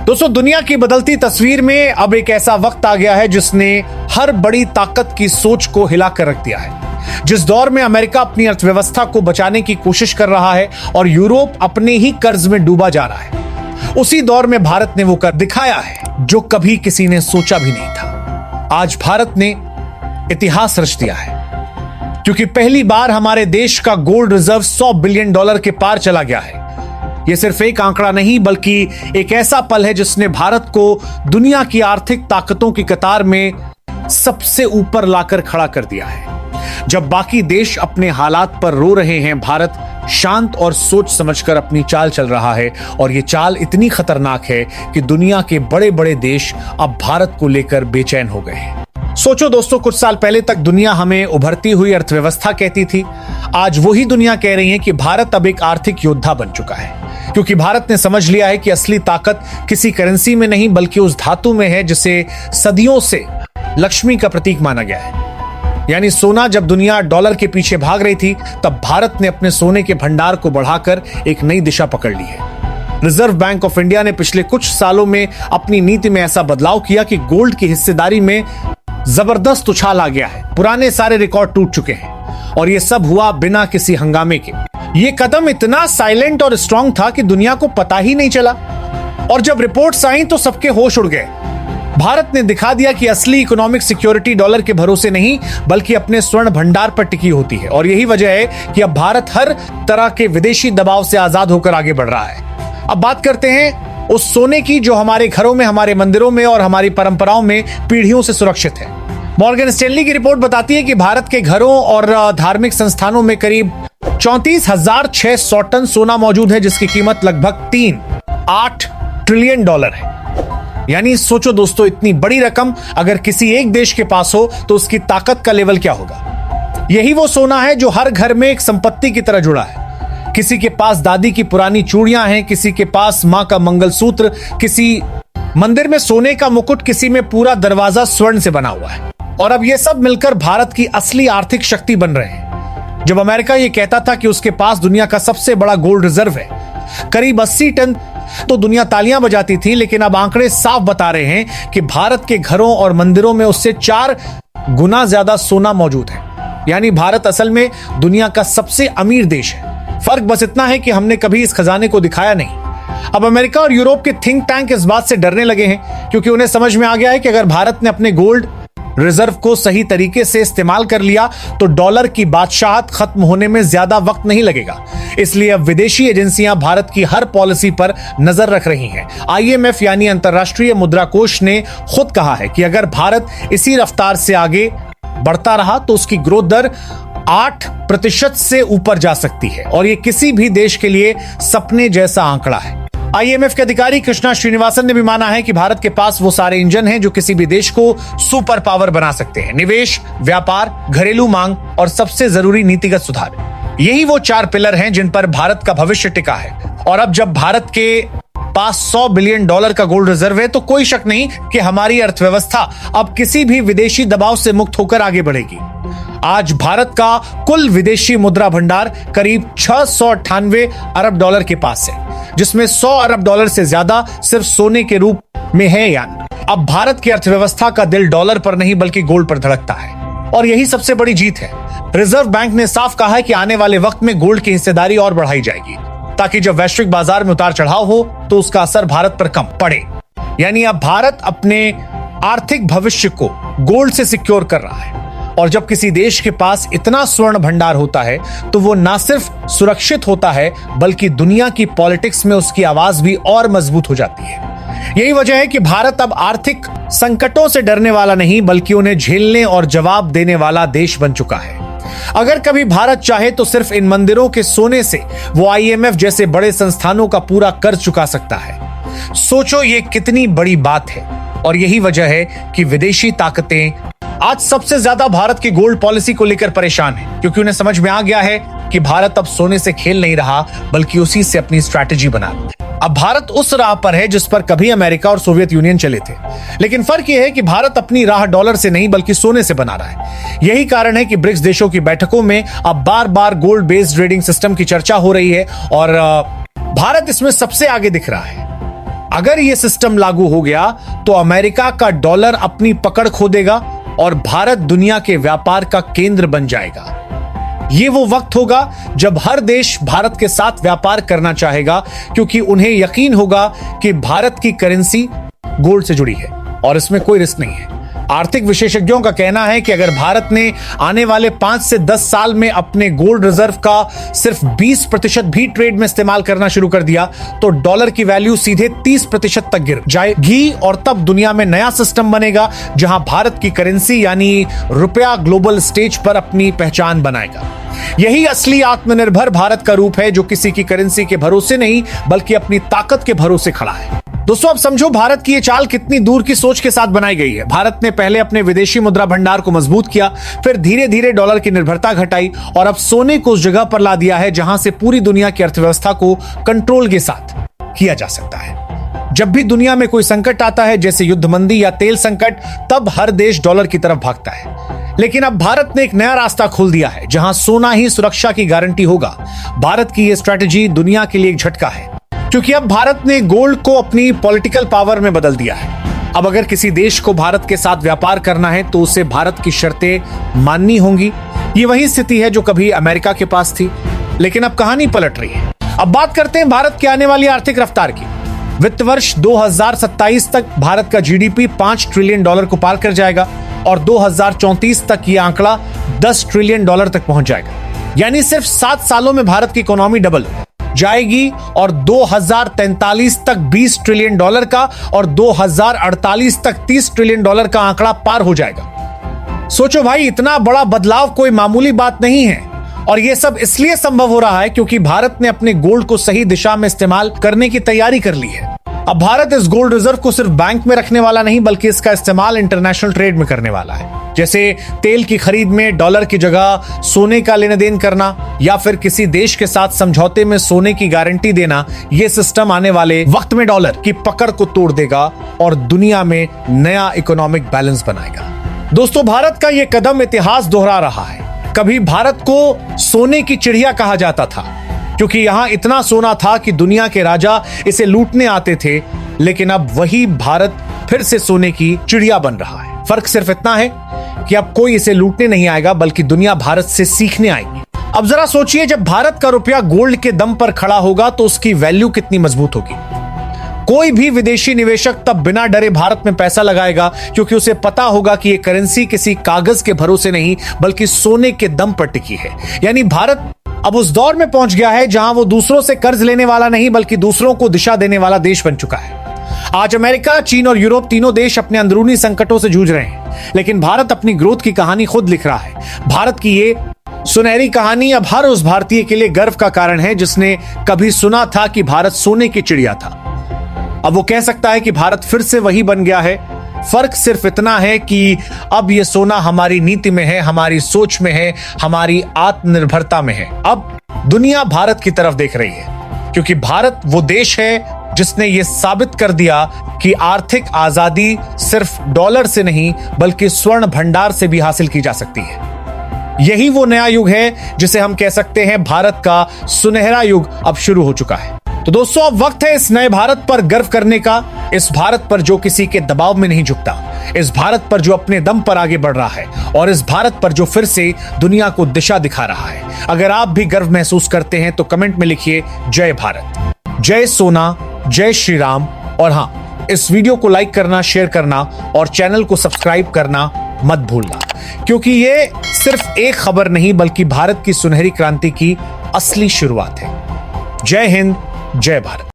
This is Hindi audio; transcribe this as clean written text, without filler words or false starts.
दोस्तों, दुनिया की बदलती तस्वीर में अब एक ऐसा वक्त आ गया है जिसने हर बड़ी ताकत की सोच को हिला कर रख दिया है। जिस दौर में अमेरिका अपनी अर्थव्यवस्था को बचाने की कोशिश कर रहा है और यूरोप अपने ही कर्ज में डूबा जा रहा है, उसी दौर में भारत ने वो कर दिखाया है जो कभी किसी ने सोचा भी नहीं था। आज भारत ने इतिहास रच दिया है, क्योंकि पहली बार हमारे देश का गोल्ड रिजर्व $100 बिलियन के पार चला गया है। यह सिर्फ एक आंकड़ा नहीं, बल्कि एक ऐसा पल है जिसने भारत को दुनिया की आर्थिक ताकतों की कतार में सबसे ऊपर लाकर खड़ा कर दिया है। जब बाकी देश अपने हालात पर रो रहे हैं, भारत शांत और सोच समझकर अपनी चाल चल रहा है। और यह चाल इतनी खतरनाक है कि दुनिया के बड़े बड़े देश अब भारत को लेकर बेचैन हो गए हैं। सोचो दोस्तों, कुछ साल पहले तक दुनिया हमें उभरती हुई अर्थव्यवस्था कहती थी। आज वही दुनिया कह रही है कि भारत अब एक आर्थिक योद्धा बन चुका है, क्योंकि भारत ने समझ लिया है कि असली ताकत किसी करेंसी में नहीं, बल्कि उस धातु में है जिसे सदियों से लक्ष्मी का प्रतीक माना गया है। यानी सोना। जब दुनिया डॉलर के पीछे भाग रही थी, तब भारत ने अपने सोने के भंडार को बढ़ाकर एक नई दिशा पकड़ ली है। रिजर्व बैंक ऑफ इंडिया ने पिछले कुछ सालों में अपनी नीति में ऐसा बदलाव किया कि गोल्ड की हिस्सेदारी में जबरदस्त उछाल आ गया है। पुराने सारे रिकॉर्ड टूट चुके हैं और यह सब हुआ बिना किसी हंगामे के। यह कदम इतना साइलेंट और स्ट्रांग था कि दुनिया को पता ही नहीं चला, और जब रिपोर्ट्स आई तो सबके होश उड़ गए। भारत ने दिखा दिया कि असली इकोनॉमिक सिक्योरिटी डॉलर के भरोसे नहीं, बल्कि अपने स्वर्ण भंडार पर टिकी होती है। और यही वजह है कि अब भारत हर तरह के विदेशी दबाव से आजाद होकर आगे बढ़ रहा है। अब बात करते हैं उस सोने की जो हमारे घरों में, हमारे मंदिरों में और हमारी परंपराओं में पीढ़ियों से सुरक्षित है। मॉर्गन स्टैनली की रिपोर्ट बताती है कि भारत के घरों और धार्मिक संस्थानों में करीब 34,600 टन सोना मौजूद है, जिसकी कीमत लगभग $3.8 ट्रिलियन है। यानी सोचो दोस्तों, इतनी बड़ी रकम अगर किसी एक देश के पास हो तो उसकी ताकत का लेवल क्या होगा। यही वो सोना है जो हर घर में एक संपत्ति की तरह जुड़ा है। किसी के पास दादी की पुरानी चूड़ियां हैं, किसी के पास मां का मंगलसूत्र, किसी मंदिर में सोने का मुकुट, किसी में पूरा दरवाजा स्वर्ण से बना हुआ है। और अब ये सब मिलकर भारत की असली आर्थिक शक्ति बन रहे हैं। जब अमेरिका ये कहता था कि उसके पास दुनिया का सबसे बड़ा गोल्ड रिजर्व है, करीब 80 टन, तो दुनिया तालियां बजाती थी। लेकिन अब आंकड़े साफ बता रहे हैं कि भारत के घरों और मंदिरों में उससे 4 गुना ज्यादा सोना मौजूद है। यानी भारत असल में दुनिया का सबसे अमीर देश है। फर्क बस इतना है कि हमने कभी इस खजाने को दिखाया नहीं। अब अमेरिका और यूरोप के थिंक टैंक इस बात से डरने लगे हैं, क्योंकि उन्हें समझ में आ गया है कि अगर भारत ने अपने गोल्ड रिजर्व को सही तरीके से इस्तेमाल कर लिया तो डॉलर की बादशाहत खत्म होने में ज्यादा वक्त नहीं लगेगा। इसलिए अब विदेशी एजेंसियां भारत की हर पॉलिसी पर नजर रख रही हैं। IMF यानी अंतर्राष्ट्रीय मुद्रा कोष ने खुद कहा है कि अगर भारत इसी रफ्तार से आगे बढ़ता रहा तो उसकी ग्रोथ दर 8% से ऊपर जा सकती है, और यह किसी भी देश के लिए सपने जैसा आंकड़ा है। IMF के अधिकारी कृष्णा श्रीनिवासन ने भी माना है कि भारत के पास वो सारे इंजन हैं जो किसी भी देश को सुपर पावर बना सकते हैं। निवेश, व्यापार, घरेलू मांग और सबसे जरूरी नीतिगत सुधार। यही वो 4 पिलर हैं जिन पर भारत का भविष्य टिका है। और अब जब भारत के पास $100 बिलियन का गोल्ड रिजर्व है, तो कोई शक नहीं कि हमारी अर्थव्यवस्था अब किसी भी विदेशी दबाव से मुक्त होकर आगे बढ़ेगी। आज भारत का कुल विदेशी मुद्रा भंडार करीब $698 अरब के पास है, जिसमें $100 अरब से ज्यादा सिर्फ सोने के रूप में है। यानी अब भारत की अर्थव्यवस्था का दिल डॉलर पर नहीं बल्कि गोल्ड पर धड़कता है, और यही सबसे बड़ी जीत है। रिजर्व बैंक ने साफ कहा है कि आने वाले वक्त में गोल्ड की हिस्सेदारी और बढ़ाई जाएगी, ताकि जब वैश्विक बाजार में उतार चढ़ाव हो तो उसका असर भारत पर कम पड़े। यानी अब भारत अपने आर्थिक भविष्य को गोल्ड से सिक्योर कर रहा है। और जब किसी देश के पास इतना स्वर्ण भंडार होता है तो वो ना सिर्फ सुरक्षित होता है, बल्कि दुनिया की पॉलिटिक्स में उसकी आवाज भी और मजबूत हो जाती है। यही वजह है कि भारत अब आर्थिक संकटों से डरने वाला नहीं, बल्कि उन्हें झेलने और जवाब देने वाला देश बन चुका है। अगर कभी भारत चाहे तो सिर्फ इन मंदिरों के सोने से वो IMF जैसे बड़े संस्थानों का पूरा कर्ज चुका सकता है। सोचो ये कितनी बड़ी बात है। और यही वजह है कि विदेशी ताकतें आज सबसे ज्यादा भारत की गोल्ड पॉलिसी को लेकर परेशान है, क्योंकि उन्हें समझ में आ गया है कि भारत अब सोने से खेल नहीं रहा, बल्कि उसी से अपनी स्ट्रैटेजी बना रहा है। अब भारत उस राह पर है जिस पर कभी अमेरिका और सोवियत यूनियन चले थे, लेकिन फर्क यह है कि भारत अपनी राह डॉलर से नहीं बल्कि सोने से बना रहा है। यही कारण है कि ब्रिक्स देशों की बैठकों में अब बार बार गोल्ड बेस्ड ट्रेडिंग सिस्टम की चर्चा हो रही है, और भारत इसमें सबसे आगे दिख रहा है। अगर यह सिस्टम लागू हो गया तो अमेरिका का डॉलर अपनी पकड़ खो देगा और भारत दुनिया के व्यापार का केंद्र बन जाएगा। यह वो वक्त होगा जब हर देश भारत के साथ व्यापार करना चाहेगा, क्योंकि उन्हें यकीन होगा कि भारत की करेंसी गोल्ड से जुड़ी है और इसमें कोई रिस्क नहीं है। आर्थिक विशेषज्ञों का कहना है कि अगर भारत ने आने वाले 5 से 10 साल में अपने गोल्ड रिजर्व का सिर्फ 20% भी ट्रेड में इस्तेमाल करना शुरू कर दिया तो डॉलर की वैल्यू सीधे 30% तक गिर जाएगी और तब दुनिया में नया सिस्टम बनेगा जहां भारत की करेंसी यानी रुपया ग्लोबल स्टेज पर अपनी पहचान बनाएगा। यही असली आत्मनिर्भर भारत का रूप है, जो किसी की करेंसी के भरोसे नहीं बल्कि अपनी ताकत के भरोसे खड़ा है। दोस्तों, अब समझो भारत की यह चाल कितनी दूर की सोच के साथ बनाई गई है। भारत ने पहले अपने विदेशी मुद्रा भंडार को मजबूत किया, फिर धीरे धीरे डॉलर की निर्भरता घटाई और अब सोने को उस जगह पर ला दिया है जहां से पूरी दुनिया की अर्थव्यवस्था को कंट्रोल के साथ किया जा सकता है। जब भी दुनिया में कोई संकट आता है, जैसे युद्ध मंदी या तेल संकट, तब हर देश डॉलर की तरफ भागता है। लेकिन अब भारत ने एक नया रास्ता खोल दिया है जहां सोना ही सुरक्षा की गारंटी होगा। भारत की यह स्ट्रेटजी दुनिया के लिए एक झटका है, क्योंकि अब भारत ने गोल्ड को अपनी पॉलिटिकल पावर में बदल दिया है। अब अगर किसी देश को भारत के साथ व्यापार करना है तो उसे भारत की शर्तें माननी होंगी। ये वही स्थिति है जो कभी अमेरिका के पास थी, लेकिन अब कहानी पलट रही है। अब बात करते हैं भारत की आने वाली आर्थिक रफ्तार की। वित्त वर्ष 2027 तक भारत का जीडीपी $5 ट्रिलियन को पार कर जाएगा और 2034 तक यह आंकड़ा $10 ट्रिलियन तक पहुंच जाएगा। यानी सिर्फ 7 सालों में भारत की इकोनॉमी डबल जाएगी और 2043 तक $20 ट्रिलियन का और 2048 तक $30 ट्रिलियन का आंकड़ा पार हो जाएगा। सोचो भाई, इतना बड़ा बदलाव कोई मामूली बात नहीं है और यह सब इसलिए संभव हो रहा है क्योंकि भारत ने अपने गोल्ड को सही दिशा में इस्तेमाल करने की तैयारी कर ली है। अब भारत इस गोल्ड रिजर्व को सिर्फ बैंक में रखने वाला नहीं बल्कि इसका इस्तेमाल इंटरनेशनल ट्रेड में करने वाला है, जैसे तेल की खरीद में डॉलर की जगह सोने का लेन देन करना या फिर किसी देश के साथ समझौते में सोने की गारंटी देना। यह सिस्टम आने वाले वक्त में डॉलर की पकड़ को तोड़ देगा और दुनिया में नया इकोनॉमिक बैलेंस बनाएगा। दोस्तों, भारत का यह कदम इतिहास दोहरा रहा है। कभी भारत को सोने की चिड़िया कहा जाता था क्योंकि यहां इतना सोना था कि दुनिया के राजा इसे लूटने आते थे, लेकिन अब वही भारत फिर से सोने की चिड़िया बन रहा है। फर्क सिर्फ इतना है कि अब कोई इसे लूटने नहीं आएगा बल्कि दुनिया भारत से सीखने आएगी। अब जरा सोचिए, जब भारत का रुपया गोल्ड के दम पर खड़ा होगा तो उसकी वैल्यू कितनी मजबूत होगी। कोई भी विदेशी निवेशक तब बिना डरे भारत में पैसा लगाएगा क्योंकि उसे पता होगा कि यह करेंसी किसी कागज के भरोसे नहीं बल्कि सोने के दम पर टिकी है। यानी भारत अब उस दौर में पहुंच गया है जहां वो दूसरों से कर्ज लेने वाला नहीं बल्कि दूसरों को दिशा देने वाला देश बन चुका है। आज अमेरिका, चीन और यूरोप तीनों देश अपने अंदरूनी संकटों से जूझ रहे हैं, लेकिन भारत अपनी ग्रोथ की कहानी खुद लिख रहा है। भारत की ये सुनहरी कहानी अब हर उस भारतीय के लिए गर्व का कारण है जिसने कभी सुना था कि भारत सोने की चिड़िया था। अब वो कह सकता है कि भारत फिर से वही बन गया है। फर्क सिर्फ इतना है कि अब ये सोना हमारी नीति में है, हमारी सोच में है, हमारी आत्मनिर्भरता में है। अब दुनिया भारत की तरफ देख रही है क्योंकि भारत वो देश है जिसने ये साबित कर दिया कि आर्थिक आजादी सिर्फ डॉलर से नहीं बल्कि स्वर्ण भंडार से भी हासिल की जा सकती है। यही वो नया युग है जिसे हम कह सकते हैं भारत का सुनहरा युग अब शुरू हो चुका है। तो दोस्तों, अब वक्त है इस नए भारत पर गर्व करने का, इस भारत पर जो किसी के दबाव में नहीं झुकता, इस भारत पर जो अपने दम पर आगे बढ़ रहा है और इस भारत पर जो फिर से दुनिया को दिशा दिखा रहा है। अगर आप भी गर्व महसूस करते हैं तो कमेंट में लिखिए जय भारत, जय सोना, जय श्री राम। और हाँ, इस वीडियो को लाइक करना, शेयर करना और चैनल को सब्सक्राइब करना मत भूलना, क्योंकि ये सिर्फ एक खबर नहीं बल्कि भारत की सुनहरी क्रांति की असली शुरुआत है। जय हिंद, जय भारत।